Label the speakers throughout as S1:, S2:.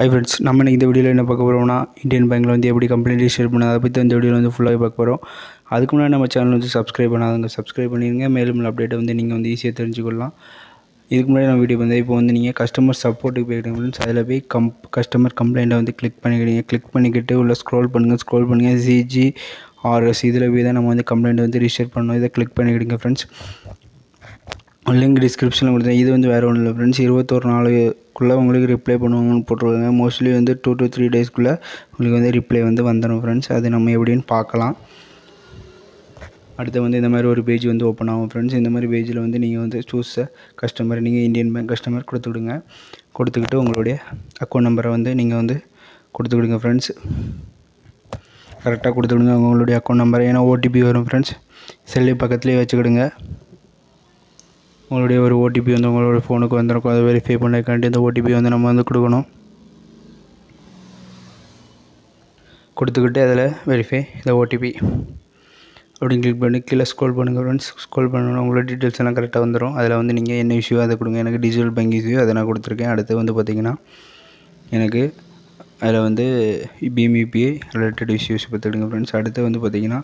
S1: Hi friends, நம்ம இந்த வீடியோவில் என்ன பார்க்க போகிறோம்னா, இந்தியன் பேங்க்கில் வந்து எப்படி கம்ப்ளைண்ட் ரிஜிஸ்டர் பண்ண அதை பற்றி இந்த வீடியோவில் வந்து ஃபுல்லாகவே பார்க்க போகிறோம். அதுக்கு முன்னாடி நம்ம சேனல் வந்து சப்ஸ்கிரைப் பண்ணாதவங்க சப்ஸ்கிரைப் பண்ணிடுங்க. மேலும் அப்டேட்டை வந்து நீங்கள் வந்து ஈஸியாக தெரிஞ்சுக்கொள்ளலாம். இதுக்கு முன்னாடி நம்ம வீடியோ வந்து இப்போ வந்து நீங்கள் கஸ்டமர் சப்போர்ட்டுக்கு போய்டுங்க ஃப்ரெண்ட்ஸ். அதில் போய் கஸ்டமர் கம்ப்ளைண்ட்டை வந்து கிளிக் பண்ணிக்கிடுங்க. கிளிக் பண்ணிக்கிட்டு உள்ள ஸ்க்ரோல் பண்ணுங்கள் CGRS இதில் போய் தான் நம்ம வந்து கம்ப்ளைண்ட் வந்து ரிஜிஸ்டர் பண்ணணும். இதை கிளிக் பண்ணிக்கிடுங்க ஃப்ரெண்ட்ஸ். லிங்க் டிஸ்கிரிப்ஷனில் கொடுத்தேன். இது வந்து வேறு ஒன்றும் இல்லை ஃப்ரெண்ட்ஸ். 21 நாளுக்குள்ளே உங்களுக்கு ரிப்ளை பண்ணுவாங்கன்னு போட்டுருவாங்க. மோஸ்ட்லி வந்து 2 to 3 டேஸ்க்குள்ளே உங்களுக்கு வந்து ரிப்ளை வந்து வந்துடும் ஃப்ரெண்ட்ஸ். அது நம்ம எப்படின்னு பார்க்கலாம். அடுத்து வந்து இந்த மாதிரி ஒரு பேஜ் வந்து ஓப்பன் ஆகும் ஃப்ரெண்ட்ஸ். இந்த மாதிரி பேஜில் வந்து நீங்கள் வந்து சூஸ் கஸ்டமர், நீங்கள் இந்தியன் பேங்க் கஸ்டமர் கொடுத்துக்கிடுங்க. கொடுத்துக்கிட்டு உங்களுடைய அக்கௌண்ட் நம்பரை வந்து நீங்கள் வந்து கொடுத்துக்கிடுங்க ஃப்ரெண்ட்ஸ். கரெக்டாக கொடுத்துக்கிடுங்க உங்களுடைய அக்கௌண்ட் நம்பரை. ஏன்னா OTP வரும் ஃப்ரெண்ட்ஸ். செல்லு பக்கத்துலேயே வச்சுக்கிடுங்க. உங்களுடைய ஒரு OTP வந்து உங்களோட ஃபோனுக்கு வந்துருக்கும். அதை வெரிஃபை பண்ணக்காண்டி இந்த OTP வந்து நம்ம வந்து கொடுக்கணும். கொடுத்துக்கிட்டு அதில் வெரிஃபை இந்த OTP அப்படின்னு கிளிக் பண்ணி கீழே ஸ்க்ரோல் பண்ணுங்கள் ஃப்ரெண்ட்ஸ். ஸ்க்ரோல் பண்ணணும் உங்களோட டீட்டெயில்ஸ் எல்லாம் கரெக்டாக வந்துடும். அதில் வந்து நீங்கள் என்ன இஷ்யூ அதை கொடுங்க. எனக்கு டிஜிட்டல் பேங்க் இஷ்யூ அதை நான் கொடுத்துருக்கேன். அடுத்து வந்து பார்த்திங்கன்னா எனக்கு அதில் வந்து BMUPI ரிலேட்டட் இஷ்யூஸ் பார்த்துக்கிடுங்க ஃப்ரெண்ட்ஸ். அடுத்து வந்து பார்த்திங்கன்னா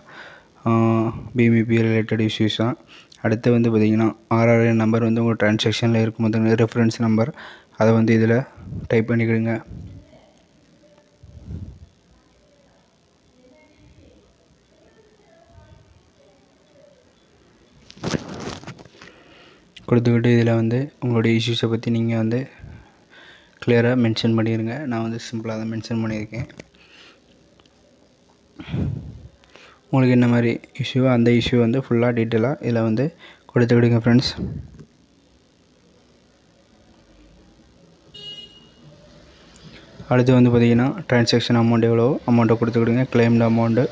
S1: BMUPI ரிலேட்டட் இஷ்யூஸ் தான். அடுத்து வந்து பார்த்திங்கன்னா RRN நம்பர் வந்து உங்கள் ட்ரான்சாக்ஷனில் இருக்கும்போது ரெஃபரன்ஸ் நம்பர் அதை வந்து இதில் டைப் பண்ணிக்கிடுங்க. கொடுத்துக்கிட்டு இதில் வந்து உங்களுடைய இஷ்யூஸை பற்றி நீங்கள் வந்து கிளியராக மென்ஷன் பண்ணிடுங்க. நான் வந்து சிம்பிளாக தான் மென்ஷன் பண்ணியிருக்கேன். உங்களுக்கு என்ன மாதிரி இஷ்யூ அந்த இஷ்யூ வந்து ஃபுல்லாக டீட்டெயிலாக இதில் வந்து கொடுத்துக்கிடுங்க ஃப்ரெண்ட்ஸ். அடுத்து வந்து பார்த்திங்கன்னா ட்ரான்சாக்ஷன் அமௌண்ட் எவ்வளோ அமௌண்ட்டை கொடுத்துக்கிடுங்க. Claimed amount.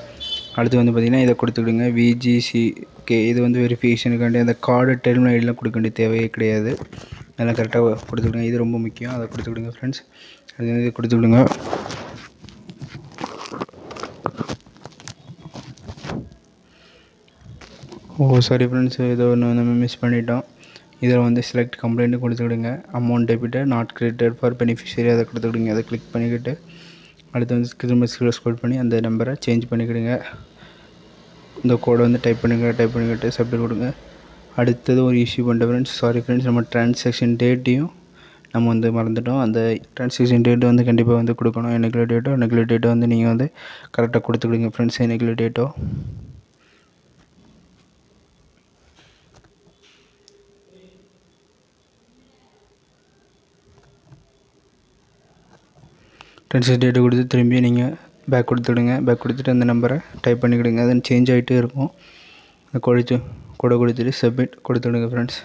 S1: அடுத்து வந்து பார்த்திங்கன்னா இதை கொடுத்துக்கிடுங்க. VGCK இது வந்து வெரிஃபிகேஷனுக்காண்டி அந்த கார்டு டெர்மினல் ஐடியெலாம் கொடுக்க வேண்டிய தேவையே கிடையாது. அதெல்லாம் கரெக்டாக கொடுத்துக்கிடுங்க. இது ரொம்ப முக்கியம். அதை கொடுத்துக்கிடுங்க ஃப்ரெண்ட்ஸ். அது வந்து கொடுத்துக்கிடுங்க. சாரி ஃப்ரெண்ட்ஸ், இதை ஒன்று நம்ம மிஸ் பண்ணிட்டோம். இதில் வந்து செலக்ட் கம்ப்ளைண்ட்டு கொடுத்துக்கிடுங்க. Amount debited not credited for beneficiary அதை கொடுத்துக்கிடுங்க. அதை கிளிக் பண்ணிக்கிட்டு அடுத்து வந்து திரும்ப ஸ்க்ரோல் பண்ணி அந்த நம்பரை சேஞ்ச் பண்ணிக்கிடுங்க. இந்த கோடை வந்து டைப் பண்ணிக்கிட்டு சப்மிட் கொடுங்க. அடுத்தது ஒரு இஷ்யூ பண்ணிட்டேன் ஃப்ரெண்ட்ஸ். சாரி ஃப்ரெண்ட்ஸ், நம்ம ட்ரான்சாக்ஷன் டேட்டையும் நம்ம வந்து மறந்துட்டோம். அந்த ட்ரான்சாக்ஷன் டேட்டு வந்து கண்டிப்பாக வந்து கொடுக்கணும். என்னைக்குள்ள டேட்டோ வந்து நீங்கள் வந்து கரெக்டாக கொடுத்துக்கிடுங்க ஃப்ரெண்ட்ஸ். என்னைக்குள்ள டேட்டோ ட்ரான்சாக்ஷன் டேட்டு கொடுத்து திரும்பி நீங்கள் பேக் கொடுத்துடுங்க. பேக் கொடுத்துட்டு அந்த நம்பரை டைப் பண்ணிக்கிடுங்க. அது சேஞ்ச் ஆகிட்டே இருக்கும். அந்த கூட கொடுத்துட்டு சப்மிட் கொடுத்துடுங்க ஃப்ரெண்ட்ஸ்.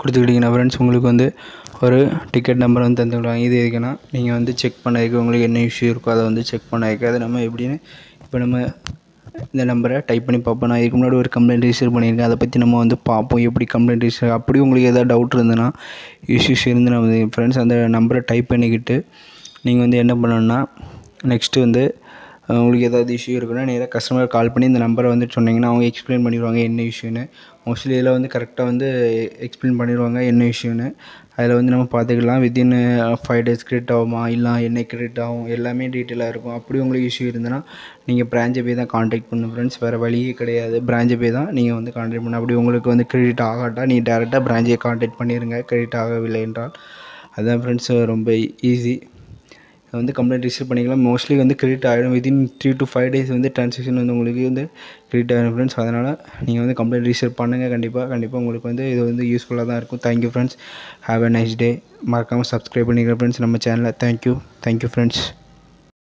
S1: கொடுத்துக்கிட்டிங்கன்னா ஃப்ரெண்ட்ஸ் உங்களுக்கு வந்து ஒரு டிக்கெட் நம்பர் வந்து தந்துவிடுவாங்க. இது எதுக்குன்னா நீங்கள் வந்து செக் பண்ணதுக்கு உங்களுக்கு என்ன இஷ்யூ இருக்கோ அதை வந்து செக் பண்ணதுக்கு அது நம்ம எப்படின்னு இப்போ நம்ம இந்த நம்பரை டைப் பண்ணி பார்ப்போம். நான் இதுக்கு முன்னாடி ஒரு கம்ப்ளைண்ட் ரிஜிஸ்டர் பண்ணியிருக்கேன். அதை பற்றி நம்ம வந்து பார்ப்போம் எப்படி கம்ப்ளைண்ட் ரிஜிஸ்டர். அப்படி உங்களுக்கு எதாவது டவுட் இருந்ததுன்னா இஷ்யூஸ் இருந்து நம்ம ஃப்ரெண்ட்ஸ் அந்த நம்பரை டைப் பண்ணிக்கிட்டு நீங்கள் வந்து என்ன பண்ணணுன்னா நெக்ஸ்ட்டு வந்து உங்களுக்கு ஏதாவது இஷ்யூ இருக்குன்னா நேராக கஸ்டமர் கால் பண்ணி இந்த நம்பரை வந்து சொன்னீங்கன்னா அவங்க எக்ஸ்பிளைன் பண்ணிடுவாங்க என்ன இஷ்யூன்னு. மோஸ்ட்லி இதில் வந்து கரெக்டாக வந்து எக்ஸ்பிளைன் பண்ணிடுவாங்க என்ன இஷ்யூன்னு. அதில் வந்து நம்ம பார்த்துக்கலாம். வித்தின் 5 days கிரெடிட் ஆகுமா இல்லை என்ன கிரெடிட் ஆகும் எல்லாமே டீட்டெயிலாக இருக்கும். அப்படி உங்களுக்கு இஷ்யூ இருந்ததுன்னா நீங்கள் பிரான்ச்சை போய் தான் கான்டாக்ட் பண்ணணும் ஃப்ரெண்ட்ஸ். வேறு வழியே கிடையாது. பிரான்ச்சை போய் தான் நீங்கள் வந்து கான்டாக்ட் பண்ணணும். அப்படி உங்களுக்கு வந்து கிரெடிட் ஆகாட்டா நீங்கள் டேரெக்டாக பிரான்ச்சை கான்டாக்ட் பண்ணிடுங்க. கிரெடிட் ஆகவில்லை என்றால் அதுதான் ஃப்ரெண்ட்ஸ் ரொம்ப ஈஸி. வந்து கம்ப்ளைண்ட் ரிஜிஸ்டர் பண்ணிக்கலாம். மோஸ்ட்லி வந்து கிரெடிட் ஆகிடும். வித்தின் 3 to 5 days வந்து ட்ரான்சாக்ஷன் வந்து உங்களுக்கு வந்து கிரெடிட் ஆகிடும் ஃப்ரெண்ட்ஸ். அதனால் நீங்கள் வந்து கம்ப்ளைண்ட் ரிஜிஸ்டர் பண்ணுங்கள். கண்டிப்பாக உங்களுக்கு வந்து இது வந்து யூஸ்ஃபுல்லாக தான் இருக்கும். Thank you friends. Have a nice day. மறக்காமல் சப்ஸ்கிரைப் பண்ணிக்கிறேன் ஃப்ரெண்ட்ஸ் நம்ம சேனலை. Thank you friends.